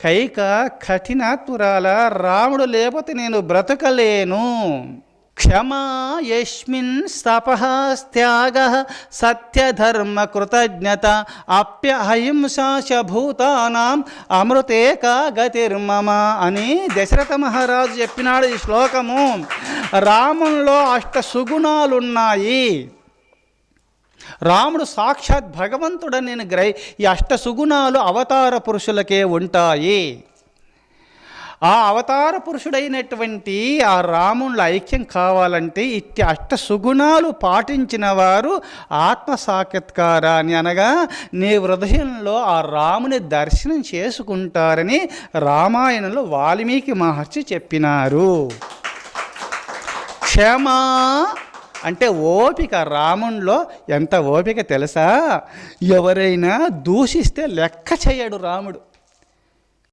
కైక కఠినాత్మురాల, రాముడు లేకపోతే నేను బ్రతకలేను. క్షమా యస్మిన్ తపః త్యాగః సత్యధర్మ కృతజ్ఞత అప్యహింసా చ భూతానాం అమృతేకా గతిర్మమ అని దశరథ మహారాజు చెప్పినాడు ఈ శ్లోకము. రామునిలో అష్టసుగుణాలున్నాయి. రాముడు సాక్షాత్ భగవంతుడని నేను ఈ అష్టసుగుణాలు అవతార పురుషులకే ఉంటాయి. ఆ అవతార పురుషుడైనటువంటి ఆ రాముల ఐక్యం కావాలంటే ఇట్టి అష్టసుగుణాలు పాటించిన వారు ఆత్మ సాక్షాత్కారాన్ని అనగా నీ హృదయంలో ఆ రాముని దర్శనం చేసుకుంటారని రామాయణంలో వాల్మీకి మహర్షి చెప్పినారు. క్షమా అంటే ఓపిక. రామునిలో ఎంత ఓపిక తెలుసా? ఎవరైనా దూషిస్తే లెక్క చేయడు రాముడు.